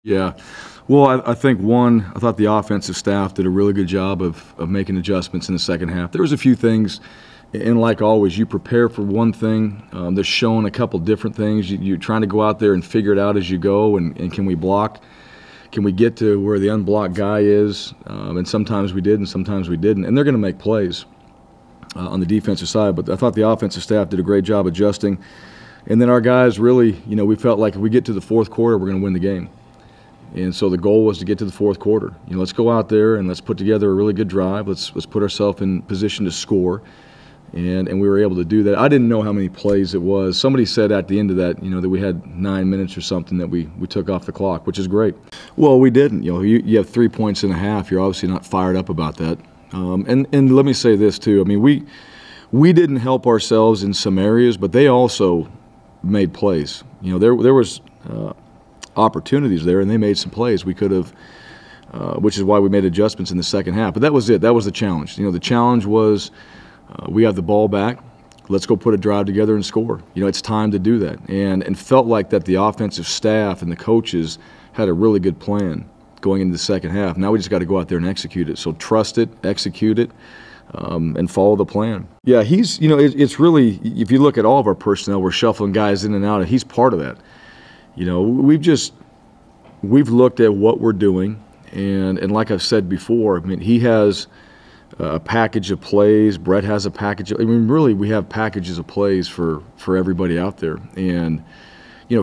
Yeah. Well, I think I thought the offensive staff did a really good job of making adjustments in the second half. There was a few things, and like always, you prepare for one thing. They're showing a couple different things. You're trying to go out there and figure it out as you go, and can we block? Can we get to where the unblocked guy is? And sometimes we did, and sometimes we didn't. And they're going to make plays on the defensive side. But I thought the offensive staff did a great job adjusting. And then our guys really, we felt like if we get to the fourth quarter, we're going to win the game. And so the goal was to get to the fourth quarter. Let's go out there and let's put together a really good drive. Let's put ourselves in position to score. And we were able to do that. I didn't know how many plays it was. Somebody said at the end of that, that we had 9 minutes or something that we took off the clock, which is great. Well, we didn't. You have 3 points and a half. You're obviously not fired up about that. And let me say this too. We didn't help ourselves in some areas, but they also made plays. There was opportunities there, and they made some plays. We could have, which is why we made adjustments in the second half. But that was it. That was the challenge. The challenge was we have the ball back. Let's go put a drive together and score. It's time to do that. And felt like that the offensive staff and the coaches had a really good plan going into the second half. Now we just got to go out there and execute it. So trust it, execute it, and follow the plan. Yeah, it's really, if you look at all of our personnel, we're shuffling guys in and out, and he's part of that. We've looked at what we're doing, and like I've said before, he has a package of plays. Brett has a package. Really, we have packages of plays for everybody out there, and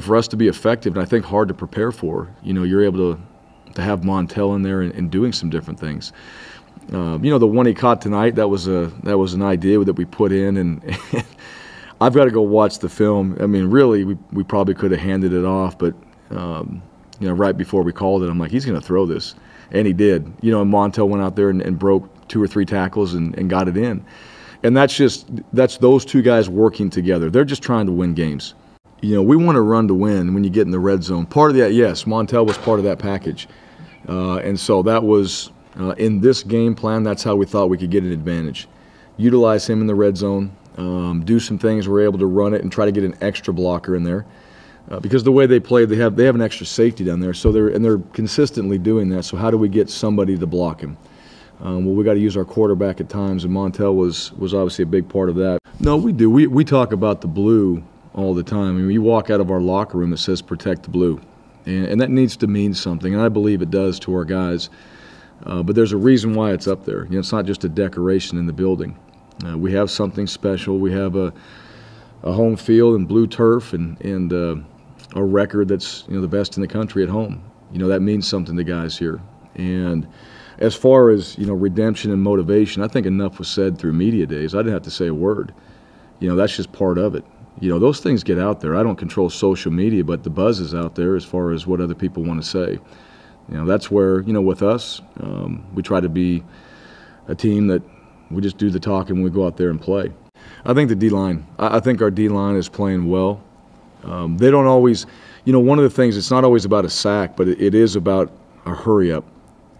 for us to be effective, and I think hard to prepare for. You're able to have Montel in there and doing some different things. The one he caught tonight, that was an idea that we put in, and I've got to go watch the film. Really, we probably could have handed it off, but right before we called it, I'm like, he's going to throw this, and he did. And Montel went out there and broke 2 or 3 tackles and got it in, and that's those two guys working together. They're just trying to win games. We want to run to win when you get in the red zone. Part of that, yes, Montel was part of that package, and so that was in this game plan. That's how we thought we could get an advantage. Utilize him in the red zone. Do some things. We're able to run it and try to get an extra blocker in there, because the way they play, they have an extra safety down there. So they're consistently doing that. So how do we get somebody to block him? Well, we got to use our quarterback at times, and Montel was obviously a big part of that. No, we do. We talk about the blue all the time. You walk out of our locker room, it says "Protect the Blue," and that needs to mean something, and I believe it does to our guys. But there's a reason why it's up there. It's not just a decoration in the building. We have something special. We have a home field and blue turf and a record that's the best in the country at home. That means something to guys here. And as far as redemption and motivation, I think enough was said through media days. I didn't have to say a word. That's just part of it. Those things get out there. I don't control social media, but the buzz is out there as far as what other people want to say. That's where with us, we try to be a team that we just do the talking when we go out there and play. I think the D-line. I think our D-line is playing well. They don't always, one of the things, it's not always about a sack, but it is about a hurry-up.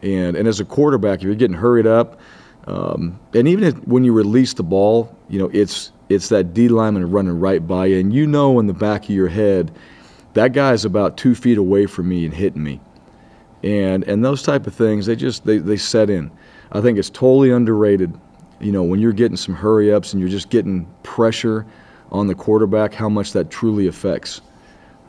And as a quarterback, if you're getting hurried up, and even when you release the ball, it's that D lineman running right by you, and in the back of your head, that guy's about 2 feet away from me and hitting me. And those type of things, they set in. I think it's totally underrated. When you're getting some hurry-ups and you're just getting pressure on the quarterback, how much that truly affects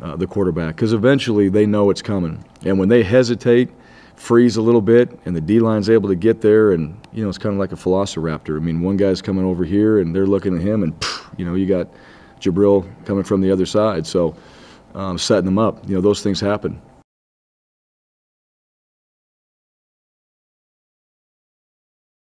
the quarterback. Because eventually they know it's coming. And when they hesitate, freeze a little bit, and the D-line's able to get there, and, it's kind of like a velociraptor. One guy's coming over here, and they're looking at him, and, you got Jabril coming from the other side. So setting them up, those things happen.